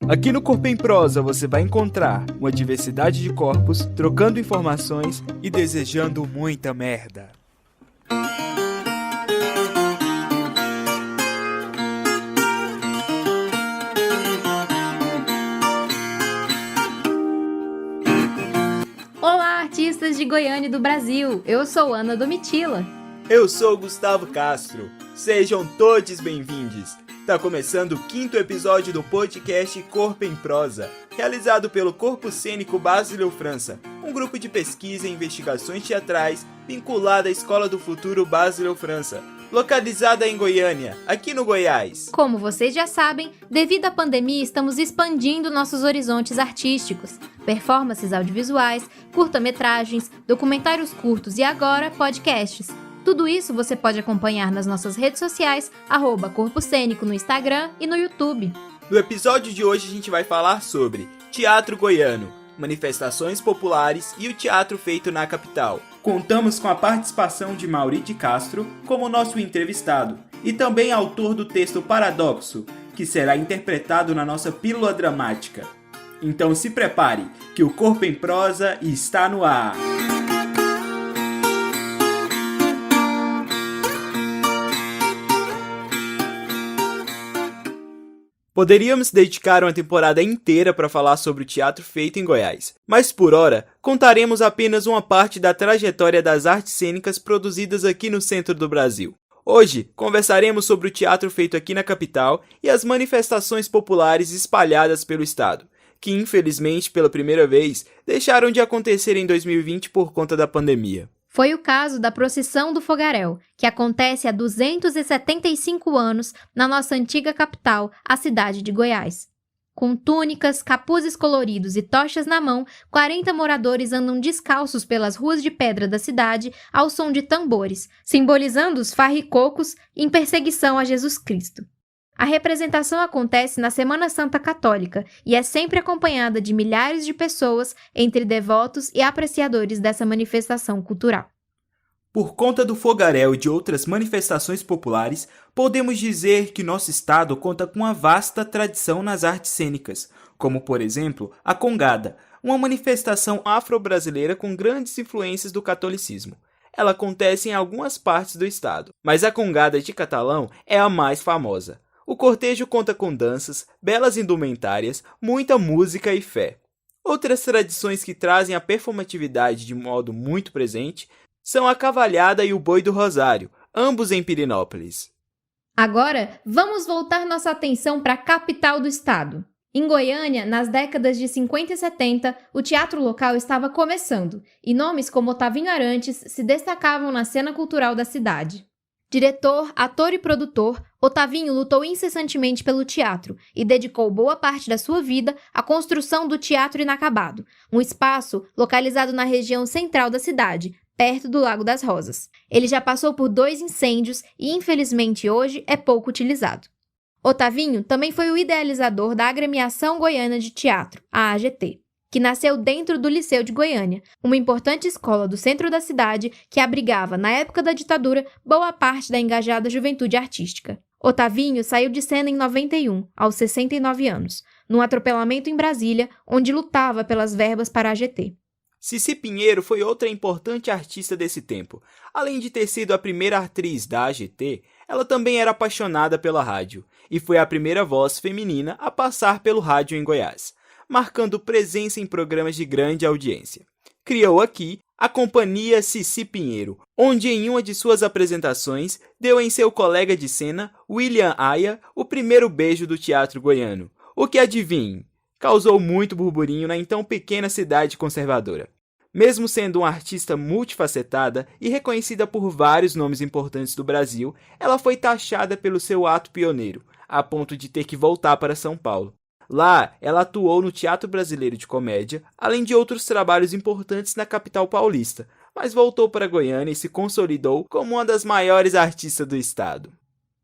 Aqui no Corpo em Prosa você vai encontrar uma diversidade de corpos, trocando informações e desejando muita merda. Olá, artistas de Goiânia e do Brasil! Eu sou Ana Domitila. Eu sou Gustavo Castro. Sejam todos bem-vindos. Tá começando o 5º episódio do podcast Corpo em Prosa, realizado pelo Corpo Cênico Basileu França, um grupo de pesquisa e investigações teatrais vinculado à Escola do Futuro Basileu França, localizada em Goiânia, aqui no Goiás. Como vocês já sabem, devido à pandemia estamos expandindo nossos horizontes artísticos, performances audiovisuais, curta-metragens, documentários curtos e agora podcasts. Tudo isso você pode acompanhar nas nossas redes sociais, @Corpo Cênico no Instagram e no YouTube. No episódio de hoje a gente vai falar sobre teatro goiano, manifestações populares e o teatro feito na capital. Contamos com a participação de Mauri de Castro como nosso entrevistado e também autor do texto Paradoxo, que será interpretado na nossa pílula dramática. Então se prepare, que o Corpo em Prosa está no ar! Poderíamos dedicar uma temporada inteira para falar sobre o teatro feito em Goiás, mas por hora contaremos apenas uma parte da trajetória das artes cênicas produzidas aqui no centro do Brasil. Hoje conversaremos sobre o teatro feito aqui na capital e as manifestações populares espalhadas pelo estado, que infelizmente pela primeira vez deixaram de acontecer em 2020 por conta da pandemia. Foi o caso da Procissão do Fogaréu, que acontece há 275 anos na nossa antiga capital, a cidade de Goiás. Com túnicas, capuzes coloridos e tochas na mão, 40 moradores andam descalços pelas ruas de pedra da cidade ao som de tambores, simbolizando os farricocos em perseguição a Jesus Cristo. A representação acontece na Semana Santa Católica e é sempre acompanhada de milhares de pessoas entre devotos e apreciadores dessa manifestação cultural. Por conta do fogaréu e de outras manifestações populares, podemos dizer que nosso estado conta com uma vasta tradição nas artes cênicas, como, por exemplo, a Congada, uma manifestação afro-brasileira com grandes influências do catolicismo. Ela acontece em algumas partes do estado, mas a Congada de Catalão é a mais famosa. O cortejo conta com danças, belas indumentárias, muita música e fé. Outras tradições que trazem a performatividade de modo muito presente são a cavalhada e o boi do Rosário, ambos em Pirenópolis. Agora, vamos voltar nossa atenção para a capital do estado. Em Goiânia, nas décadas de 50 e 70, o teatro local estava começando, e nomes como Otavinho Arantes se destacavam na cena cultural da cidade. Diretor, ator e produtor, Otavinho lutou incessantemente pelo teatro e dedicou boa parte da sua vida à construção do Teatro Inacabado, um espaço localizado na região central da cidade, perto do Lago das Rosas. Ele já passou por 2 incêndios e, infelizmente, hoje é pouco utilizado. Otavinho também foi o idealizador da Agremiação Goiana de Teatro, a AGT, que nasceu dentro do Liceu de Goiânia, uma importante escola do centro da cidade que abrigava, na época da ditadura, boa parte da engajada juventude artística. Otavinho saiu de cena em 91, aos 69 anos, num atropelamento em Brasília, onde lutava pelas verbas para a AGT. Cici Pinheiro foi outra importante artista desse tempo. Além de ter sido a primeira atriz da AGT, ela também era apaixonada pela rádio, e foi a primeira voz feminina a passar pelo rádio em Goiás, marcando presença em programas de grande audiência. Criou aqui a Companhia Cici Pinheiro, onde em uma de suas apresentações deu em seu colega de cena, William Aya, o primeiro beijo do teatro goiano. O que adivinhe? Causou muito burburinho na então pequena cidade conservadora. Mesmo sendo uma artista multifacetada e reconhecida por vários nomes importantes do Brasil, ela foi taxada pelo seu ato pioneiro, a ponto de ter que voltar para São Paulo. Lá, ela atuou no Teatro Brasileiro de Comédia, além de outros trabalhos importantes na capital paulista, mas voltou para Goiânia e se consolidou como uma das maiores artistas do estado.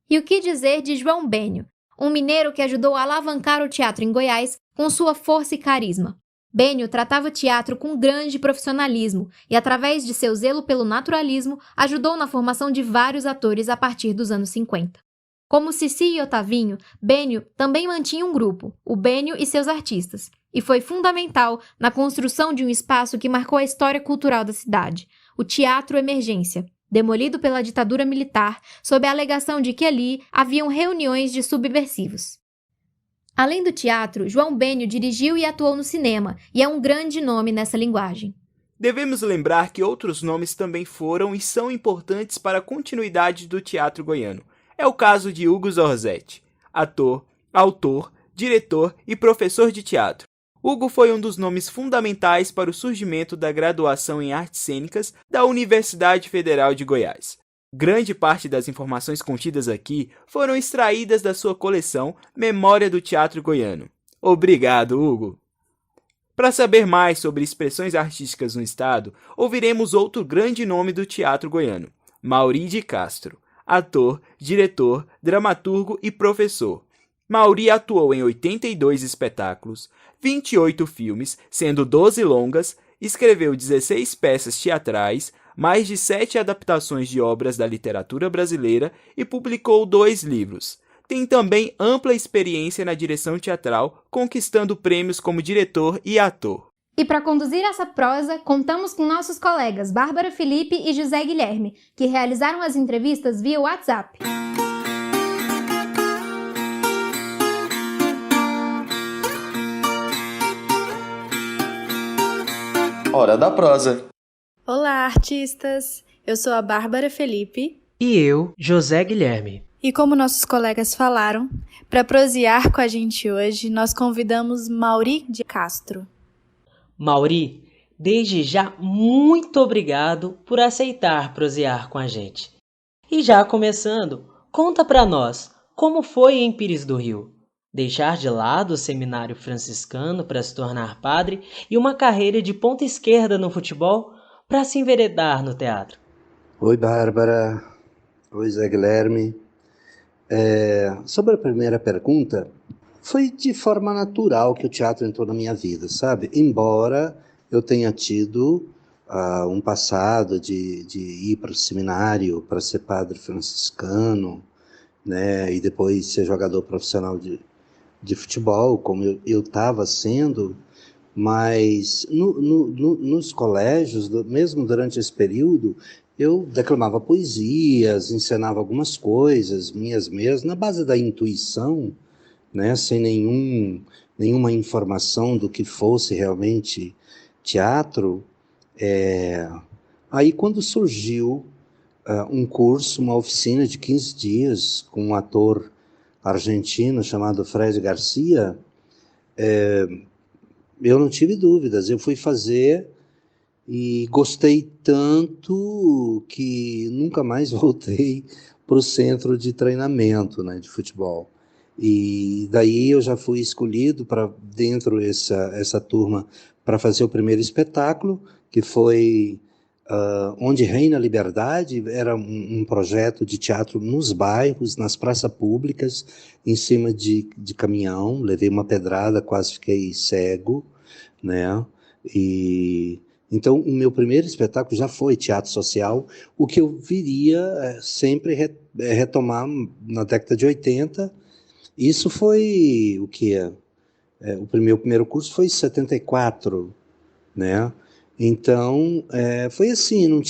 E o que dizer de João Bênio, um mineiro que ajudou a alavancar o teatro em Goiás com sua força e carisma? Bênio tratava o teatro com grande profissionalismo e, através de seu zelo pelo naturalismo, ajudou na formação de vários atores a partir dos anos 50. Como Cici e Otavinho, Bênio também mantinha um grupo, o Bênio e seus artistas, e foi fundamental na construção de um espaço que marcou a história cultural da cidade, o Teatro Emergência, demolido pela ditadura militar sob a alegação de que ali haviam reuniões de subversivos. Além do teatro, João Bênio dirigiu e atuou no cinema, e é um grande nome nessa linguagem. Devemos lembrar que outros nomes também foram e são importantes para a continuidade do teatro goiano. É o caso de Hugo Zorzetti, ator, autor, diretor e professor de teatro. Hugo foi um dos nomes fundamentais para o surgimento da graduação em artes cênicas da Universidade Federal de Goiás. Grande parte das informações contidas aqui foram extraídas da sua coleção Memória do Teatro Goiano. Obrigado, Hugo! Para saber mais sobre expressões artísticas no estado, ouviremos outro grande nome do teatro goiano, Mauri de Castro, ator, diretor, dramaturgo e professor. Mauri atuou em 82 espetáculos, 28 filmes, sendo 12 longas, escreveu 16 peças teatrais, mais de 7 adaptações de obras da literatura brasileira e publicou 2 livros. Tem também ampla experiência na direção teatral, conquistando prêmios como diretor e ator. E para conduzir essa prosa, contamos com nossos colegas Bárbara Felipe e José Guilherme, que realizaram as entrevistas via WhatsApp. Hora da prosa. Olá, artistas! Eu sou a Bárbara Felipe. E eu, José Guilherme. E como nossos colegas falaram, para prosear com a gente hoje, nós convidamos Mauri de Castro. Mauri, desde já, muito obrigado por aceitar prosear com a gente. E já começando, conta para nós como foi em Pires do Rio. Deixar de lado o seminário franciscano para se tornar padre e uma carreira de ponta esquerda no futebol para se enveredar no teatro. Oi, Bárbara. Oi, Zé Guilherme. Sobre a primeira pergunta, foi de forma natural que o teatro entrou na minha vida, sabe? Embora eu tenha tido um passado de ir para o seminário para ser padre franciscano, né? E depois ser jogador profissional de futebol, como eu estava sendo, mas nos colégios, mesmo durante esse período, eu declamava poesias, ensinava algumas coisas minhas mesmas, na base da intuição, né, sem nenhuma informação do que fosse realmente teatro. Aí quando surgiu um curso, uma oficina de 15 dias com um ator argentino chamado Fred Garcia, eu não tive dúvidas, eu fui fazer e gostei tanto que nunca mais voltei para o centro de treinamento, né, de futebol. E daí eu já fui escolhido para dentro essa turma para fazer o primeiro espetáculo, que foi Onde Reina a Liberdade. Era um projeto de teatro nos bairros, nas praças públicas, em cima de caminhão. Levei uma pedrada, quase fiquei cego, né? E então o meu primeiro espetáculo já foi teatro social, o que eu viria sempre retomar na década de 80. Isso foi o que o meu primeiro curso foi em 74, né? Então, foi assim, não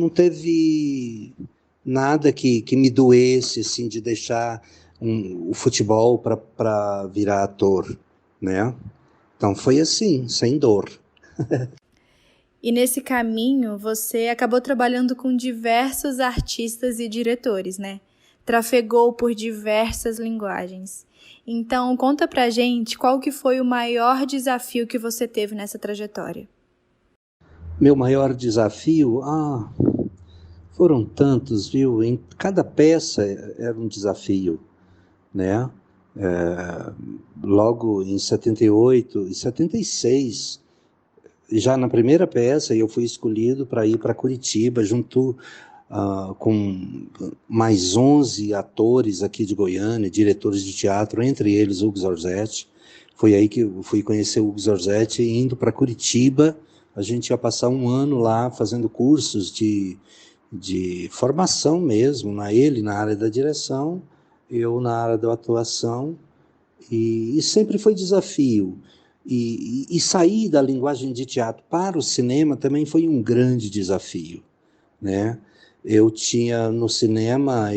teve nada que me doesse, assim, de deixar o futebol para virar ator, né? Então, foi assim, sem dor. E nesse caminho, você acabou trabalhando com diversos artistas e diretores, né? Trafegou por diversas linguagens. Então, conta pra gente qual que foi o maior desafio que você teve nessa trajetória. Meu maior desafio? Foram tantos, viu? Em cada peça era um desafio, né? Logo em 78 e 76, já na primeira peça, eu fui escolhido para ir para Curitiba, junto com mais 11 atores aqui de Goiânia, diretores de teatro, entre eles Hugo Zorzetti. Foi aí que eu fui conhecer o Hugo Zorzetti, indo para Curitiba. A gente ia passar um ano lá fazendo cursos de formação mesmo, ele na área da direção, eu na área da atuação, e sempre foi desafio. E sair da linguagem de teatro para o cinema também foi um grande desafio, né? Eu tinha no cinema,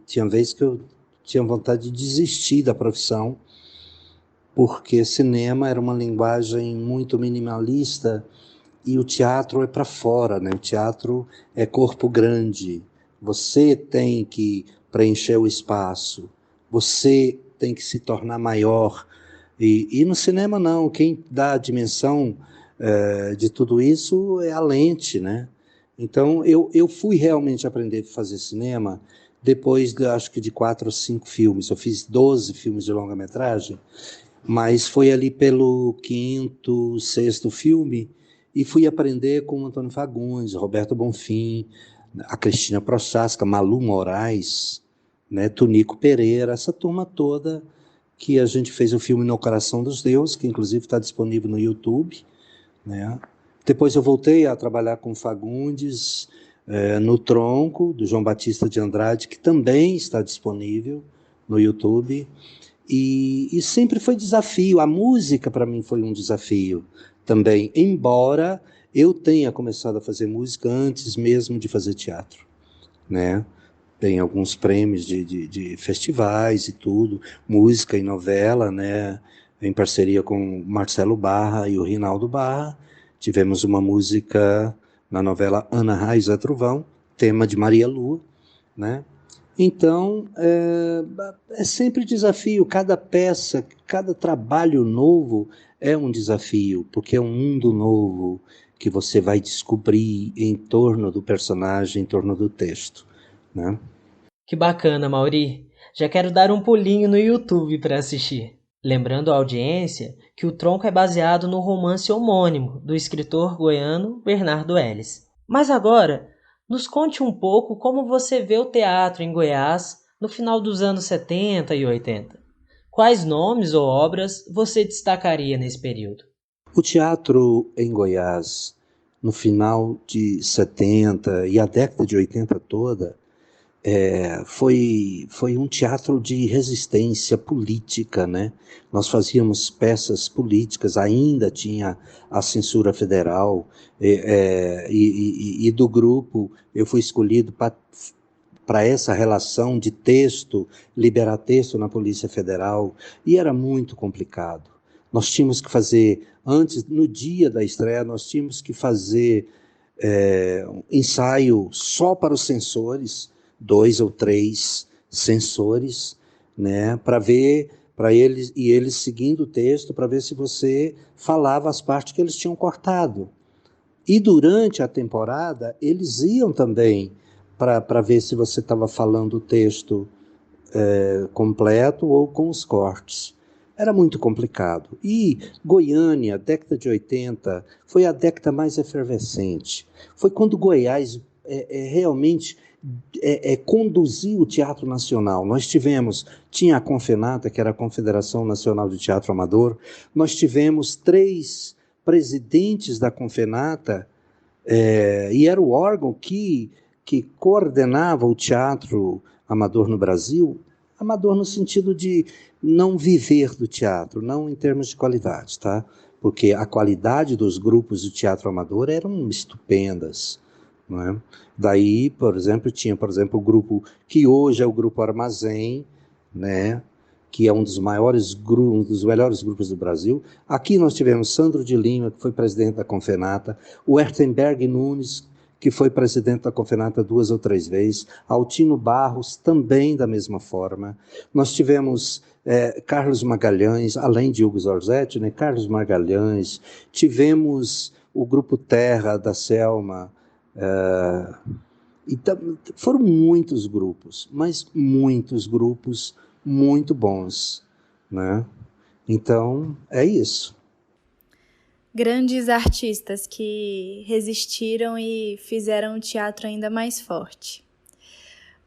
tinha vezes que eu tinha vontade de desistir da profissão, porque cinema era uma linguagem muito minimalista e o teatro é para fora, né? O teatro é corpo grande. Você tem que preencher o espaço, você tem que se tornar maior. E no cinema não, quem dá a dimensão de tudo isso é a lente, né? Então eu fui realmente aprender a fazer cinema depois, acho que de 4 ou 5 filmes. Eu fiz 12 filmes de longa-metragem, mas foi ali pelo 5º, 6º filme e fui aprender com o Antônio Fagundes, Roberto Bonfim, a Cristina Prochaska, Malu Moraes, né, Tunico Pereira, essa turma toda que a gente fez o filme No Coração dos Deuses, que inclusive está disponível no YouTube, né? Depois eu voltei a trabalhar com Fagundes no Tronco, do João Batista de Andrade, que também está disponível no YouTube. E sempre foi desafio. A música para mim foi um desafio também, embora eu tenha começado a fazer música antes mesmo de fazer teatro, né? Tem alguns prêmios de festivais e tudo, música e novela, né? Em parceria com Marcelo Barra e o Rinaldo Barra. Tivemos uma música na novela Ana Raiz é Trovão, tema de Maria Lua, né? Então, é sempre desafio. Cada peça, cada trabalho novo é um desafio, porque é um mundo novo que você vai descobrir em torno do personagem, em torno do texto, né? Que bacana, Mauri. Já quero dar um pulinho no YouTube para assistir. Lembrando à audiência que O Tronco é baseado no romance homônimo do escritor goiano Bernardo Ellis. Mas agora, nos conte um pouco como você vê o teatro em Goiás no final dos anos 70 e 80. Quais nomes ou obras você destacaria nesse período? O teatro em Goiás, no final de 70 e a década de 80 toda, foi um teatro de resistência política, né? Nós fazíamos peças políticas, ainda tinha a censura federal, e do grupo eu fui escolhido para essa relação de texto, liberar texto na Polícia Federal, e era muito complicado. Nós tínhamos que fazer, antes, no dia da estreia, nós tínhamos que fazer ensaio só para os censores, 2 ou 3 censores, né, para ver, para eles seguindo o texto, para ver se você falava as partes que eles tinham cortado. E durante a temporada, eles iam também para ver se você estava falando o texto completo ou com os cortes. Era muito complicado. E Goiânia, década de 80, foi a década mais efervescente. Foi quando Goiás realmente conduziu o Teatro Nacional. Nós tinha a Confenata, que era a Confederação Nacional de Teatro Amador, nós tivemos 3 presidentes da Confenata, e era o órgão que coordenava o teatro amador no Brasil, amador no sentido de não viver do teatro, não em termos de qualidade, tá? Porque a qualidade dos grupos de teatro amador eram estupendas, não é? Daí, tinha o grupo que hoje é o Grupo Armazém, né? Que é um dos melhores grupos do Brasil. Aqui nós tivemos Sandro de Lima, que foi presidente da Confenata, o Ertenberg Nunes, que foi presidente da Confenata 2 ou 3 vezes, Altino Barros, também da mesma forma. Nós tivemos Carlos Magalhães, além de Hugo Zorzetti, né? Carlos Magalhães, tivemos o Grupo Terra, da Selma, foram muitos grupos, mas muitos grupos muito bons, né? Então, é isso. Grandes artistas que resistiram e fizeram o teatro ainda mais forte.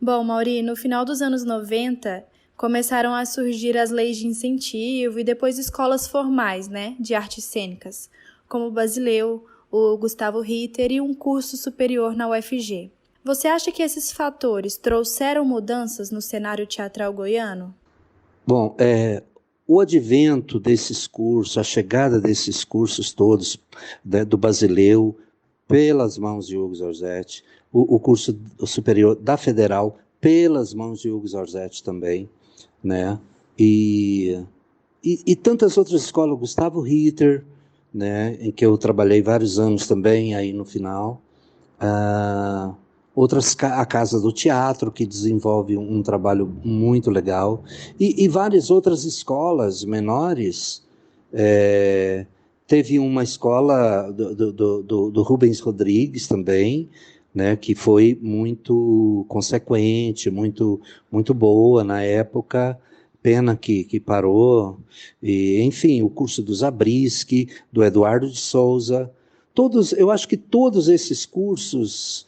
Bom, Mauri, no final dos anos 90, começaram a surgir as leis de incentivo e depois escolas formais, né, de artes cênicas, como o Basileu, o Gustavo Ritter e um curso superior na UFG. Você acha que esses fatores trouxeram mudanças no cenário teatral goiano? Bom, o advento desses cursos, a chegada desses cursos todos, né, do Basileu, pelas mãos de Hugo Zorzetti, o curso superior da Federal, pelas mãos de Hugo Zorzetti também, né? E tantas outras escolas, Gustavo Ritter, né, em que eu trabalhei vários anos também, aí no final. Outras, a Casa do Teatro, que desenvolve um trabalho muito legal, e várias outras escolas menores. Teve uma escola do Rubens Rodrigues também, né, que foi muito consequente, muito boa na época, pena que parou, e, enfim, o curso do Zabriskie, do Eduardo de Souza, eu acho que todos esses cursos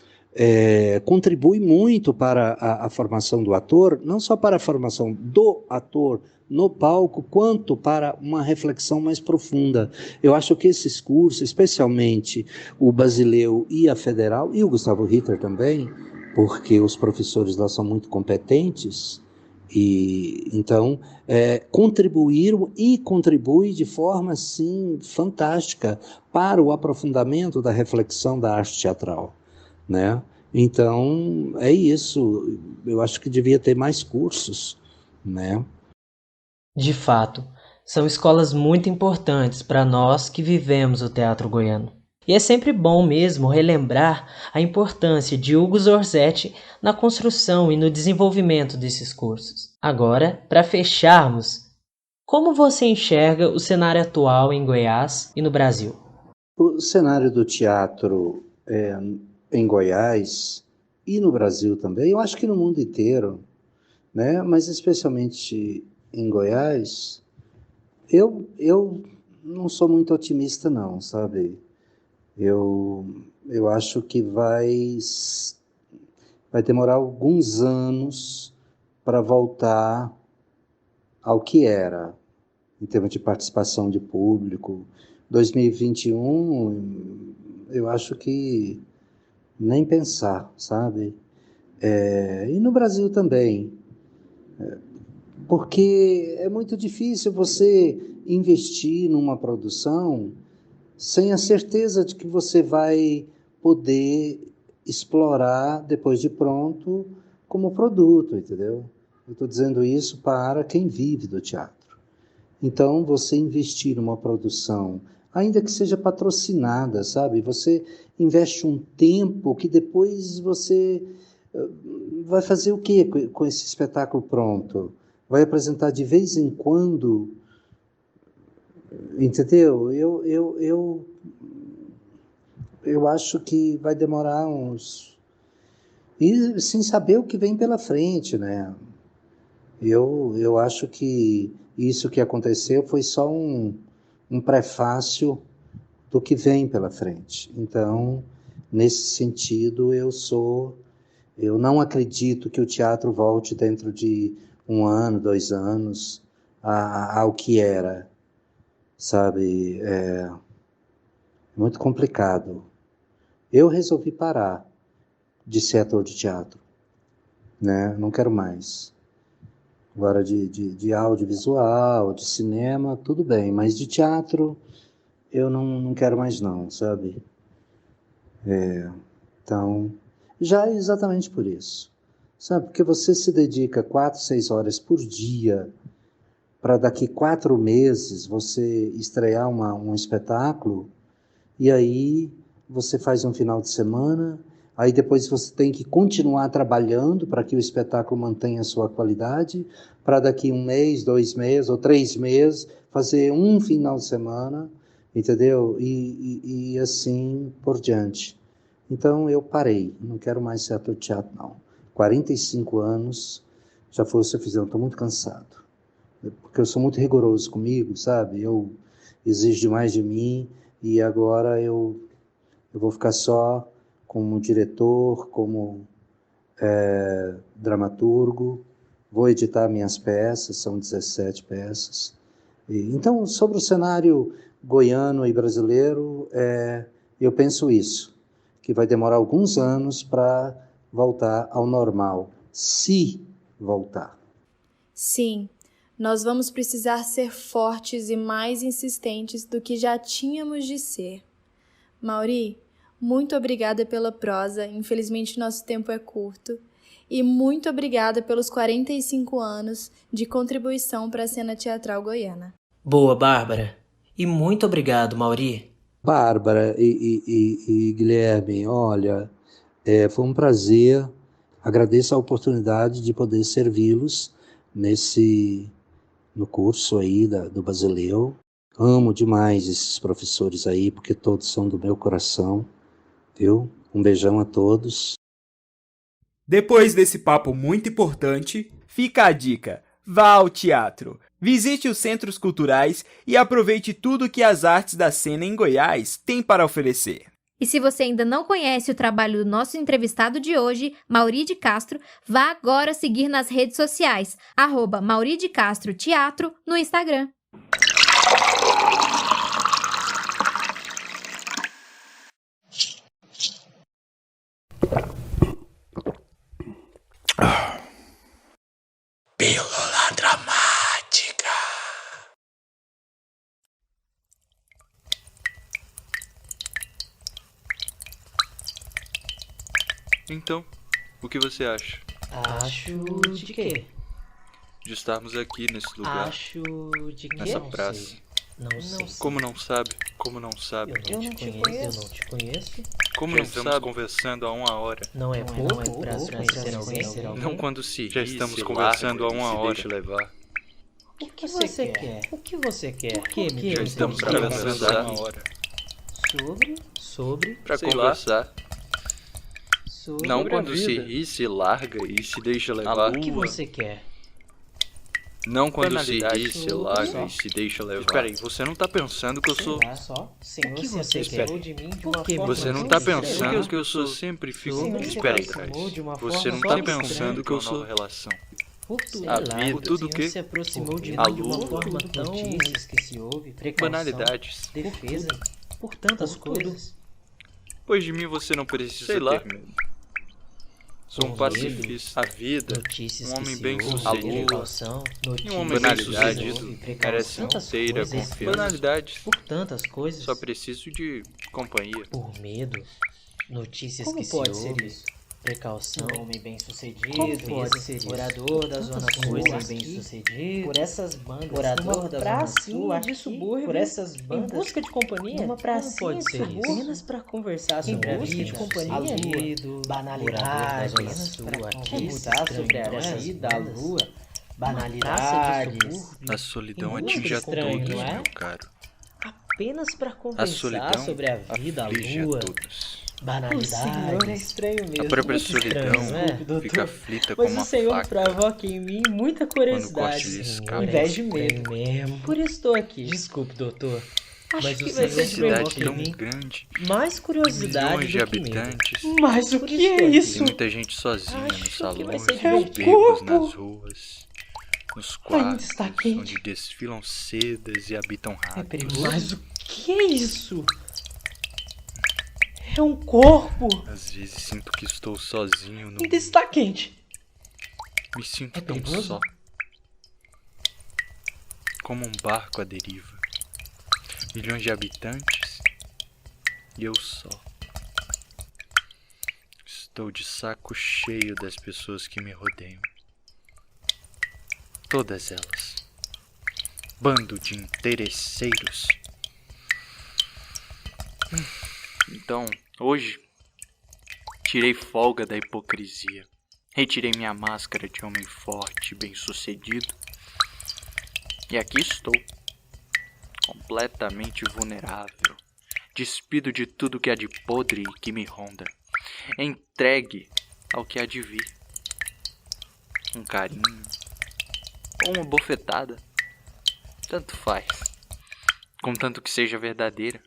contribuem muito para a formação do ator, não só para a formação do ator no palco, quanto para uma reflexão mais profunda. Eu acho que esses cursos, especialmente o Basileu e a Federal, e o Gustavo Ritter também, porque os professores lá são muito competentes, e então contribuíram e contribuem de forma assim fantástica para o aprofundamento da reflexão da arte teatral, né? Então é isso. Eu acho que devia ter mais cursos, né? De fato, são escolas muito importantes para nós que vivemos o teatro goiano. E é sempre bom mesmo relembrar a importância de Hugo Zorzetti na construção e no desenvolvimento desses cursos. Agora, para fecharmos, como você enxerga o cenário atual em Goiás e no Brasil? O cenário do teatro em Goiás e no Brasil também, eu acho que no mundo inteiro, né? Mas especialmente em Goiás, eu não sou muito otimista não, sabe? Eu acho que vai demorar alguns anos para voltar ao que era, em termos de participação de público. 2021, eu acho que nem pensar, sabe? E no Brasil também, porque é muito difícil você investir numa produção sem a certeza de que você vai poder explorar depois de pronto como produto, entendeu? Eu estou dizendo isso para quem vive do teatro. Então, você investir numa produção, ainda que seja patrocinada, sabe? Você investe um tempo que depois você vai fazer o quê com esse espetáculo pronto? Vai apresentar de vez em quando, entendeu? Eu acho que vai demorar uns... E sem saber o que vem pela frente, né? Eu acho que isso que aconteceu foi só um prefácio do que vem pela frente. Então, nesse sentido, eu não acredito que o teatro volte dentro de 1 ano, 2 anos, ao que era, sabe? É muito complicado. Eu resolvi parar de ser ator de teatro, né? Não quero mais. Agora de audiovisual, de cinema, tudo bem, mas de teatro eu não quero mais não, sabe? Então, já é exatamente por isso, sabe? Porque você se dedica 4, 6 horas por dia para daqui 4 meses você estrear um espetáculo, e aí você faz um final de semana, aí depois você tem que continuar trabalhando para que o espetáculo mantenha a sua qualidade, para daqui 1 mês, 2 meses ou 3 meses fazer um final de semana, entendeu? E assim por diante. Então eu parei, não quero mais ser ator de teatro não. 45 anos já foi o suficiente, estou muito cansado. Porque eu sou muito rigoroso comigo, sabe? Eu exijo demais de mim e agora eu vou ficar só como diretor, como dramaturgo, vou editar minhas peças, são 17 peças. Então, sobre o cenário goiano e brasileiro, eu penso isso, que vai demorar alguns anos para voltar ao normal, se voltar. Sim, nós vamos precisar ser fortes e mais insistentes do que já tínhamos de ser. Mauri, muito obrigada pela prosa, infelizmente nosso tempo é curto, e muito obrigada pelos 45 anos de contribuição para a cena teatral goiana. Boa, Bárbara. E muito obrigado, Mauri. Bárbara e Guilherme, olha, foi um prazer. Agradeço a oportunidade de poder servi-los no curso aí do Basileu. Amo demais esses professores aí, porque todos são do meu coração, viu? Um beijão a todos. Depois desse papo muito importante, fica a dica: vá ao teatro, visite os centros culturais e aproveite tudo que as artes da cena em Goiás têm para oferecer. E se você ainda não conhece o trabalho do nosso entrevistado de hoje, Mauri de Castro, vá agora seguir nas redes sociais, @Mauri de Castro Teatro no Instagram. Pílula dramática. Então, o que você acha? Acho de quê? De estarmos aqui nesse lugar, Acho de quê? nessa Não praça. sei. Não sei. Como não sabe? Como não sabe? Eu não te conheço. Como não estamos conversando há 1 hora? Não é pouco pra conhecer alguém? Não quando se Já ri, estamos se conversando há larga e 1 se hora. deixa levar. O que você quer? O que você quer? Por que me Já estamos pergunta? conversando há 1 hora. Sobre? Pra Sei conversar. Sobre Não a quando se vida. ri, se larga e se deixa levar. o que você quer? Não quando se Banalidade. ri, se larga Só. e se deixa levar. Espera aí, você não tá pensando que eu sou... Só. O que você Espera quer? aí. De mim de uma forma Você não tão tá estranha? pensando que eu sou sempre fico Sim, de você pé me atrás. aproximou de uma Você não forma tá tão pensando estranha. que eu sou relação. A vida, tudo o quê? se aproximou de A mim de uma lua, forma tão notícias que se ouve, precaução, Banalidades. defesa, por tantas coisas. Pois de mim você não precisa Sei lá. ter medo. Sou um Com medo. pacifista. A vida, Notícias um que homem se bem ouvem, sucedido. precaução, E um notícias homem que bem se sucedido ouvem, merece precaução, tantas inteira coisas, confiança. Banalidades. por tantas coisas, Só preciso de companhia. por medo, notícias Como que se pode ser ouvem, isso? precaução, Um homem bem-sucedido, como pode ser isso? morador da Zona Tantas Sul, coisas homem aqui, bem-sucedido, por essas bandas, morador numa da Zona pracinha Sul, de aqui, subúrbio, por essas em bandas, busca de companhia, numa pracinha como pode de ser subúrbio, isso? Apenas para conversar sobre a busca de vida, companhia, a lua, morador da banalidades, Zona apenas Sul, para aqui, conversar sobre a essas vida, a bandas, lua, banalidades, A solidão Em atinge a busca de estranho, todos, não é? meu caro. apenas para A conversar solidão sobre a vida, a aflige a lua, todos. o Senhor é estranho mesmo. A própria muito estranho, solidão não é? fica aflita Mas como o uma Senhor faca. provoca em mim muita curiosidade, corte-lhe em escapa. vez de medo. Mesmo. Por isso estou aqui. Desculpe, doutor. Acho Mas que você vai é ser uma cidade provoca em tão mim grande, mais de curiosidade milhões de do que medo. habitantes. Mas o Por que é tem isso? muita gente sozinha Acho nos que vai salões, ser nos divertido. becos, Corpo. nas ruas, nos Ainda quartos, está quente. onde desfilam sedas e habitam ratos. perigoso. Mas o que é isso? É um corpo. Às vezes sinto que estou sozinho no Ainda está quente. Me sinto É tão perigoso? só. Como um barco à deriva. Milhões de habitantes e eu só. Estou de saco cheio das pessoas que me rodeiam. Todas elas. Bando de interesseiros. Então, hoje, tirei folga da hipocrisia. Retirei minha máscara de homem forte e bem-sucedido. E aqui estou, completamente vulnerável, despido de tudo que há de podre e que me ronda, entregue ao que há de vir. Um carinho, ou uma bofetada, tanto faz, contanto que seja verdadeira.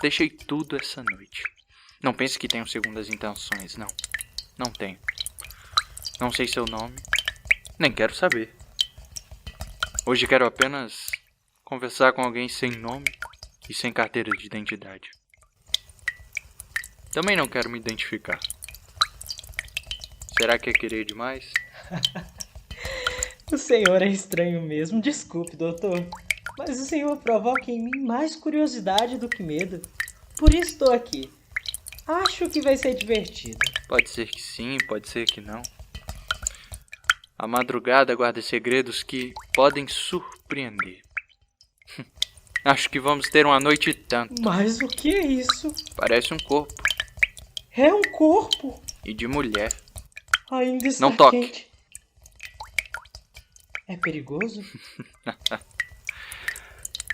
Deixei tudo essa noite. Não pense que tenho segundas intenções, não. Não tenho. Não sei seu nome, Nem quero saber. Hoje quero apenas conversar com alguém sem nome e sem carteira de identidade. Também não quero me identificar. Será que é querer demais? O senhor é estranho mesmo, desculpe, doutor. Mas o senhor provoca em mim mais curiosidade do que medo. Por isso estou aqui. Acho que vai ser divertido. Pode ser que sim, pode ser que não. A madrugada guarda segredos que podem surpreender. Acho que vamos ter uma noite e tanto. Mas o que é isso? Parece um corpo. É um corpo. E de mulher. Ainda está Não toque. quente. É perigoso?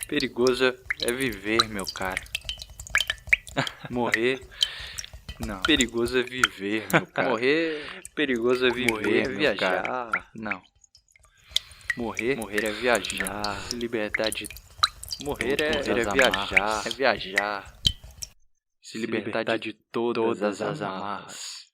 Perigoso é viver, meu cara. Morrer... Não. Perigoso é viver, meu cara. Morrer... Perigoso é viver, morrer é viajar. Cara. Não. Morrer é viajar. Se libertar de... Morrer é viajar. É viajar. Se libertar de todas as amarras.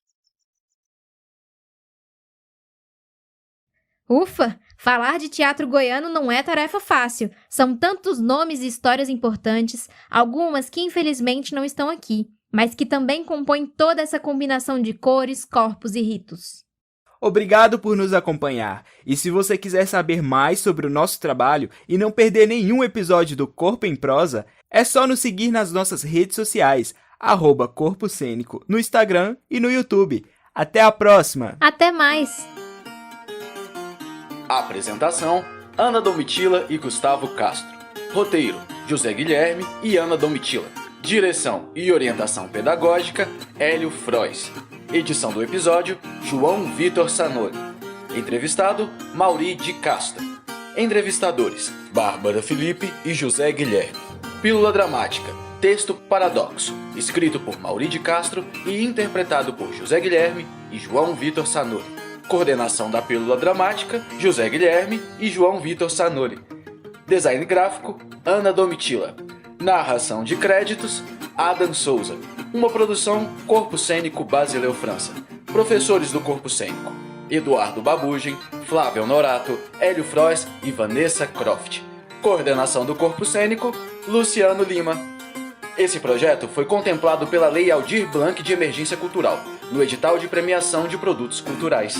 Ufa! Falar de teatro goiano não é tarefa fácil. São tantos nomes e histórias importantes, algumas que infelizmente não estão aqui, mas que também compõem toda essa combinação de cores, corpos e ritos. Obrigado por nos acompanhar. E se você quiser saber mais sobre o nosso trabalho e não perder nenhum episódio do Corpo em Prosa, é só nos seguir nas nossas redes sociais, @Corpo Cênico, no Instagram e no YouTube. Até a próxima! Até mais! Apresentação: Ana Domitila e Gustavo Castro. Roteiro: José Guilherme e Ana Domitila. Direção e orientação pedagógica: Hélio Frois. Edição do episódio: João Vitor Sanoli. Entrevistado: Mauri de Castro. Entrevistadores: Bárbara Felipe e José Guilherme. Pílula Dramática: Texto Paradoxo, escrito por Mauri de Castro e interpretado por José Guilherme e João Vitor Sanoli. Coordenação da Pílula Dramática: José Guilherme e João Vitor Sanoli. Design gráfico: Ana Domitila. Narração de créditos: Adam Souza. Uma produção Corpo Cênico Basileu França. Professores do Corpo Cênico: Eduardo Babugem, Flávio Norato, Hélio Frois e Vanessa Croft. Coordenação do Corpo Cênico: Luciano Lima. Esse projeto foi contemplado pela Lei Aldir Blanc de Emergência Cultural, no edital de premiação de produtos culturais.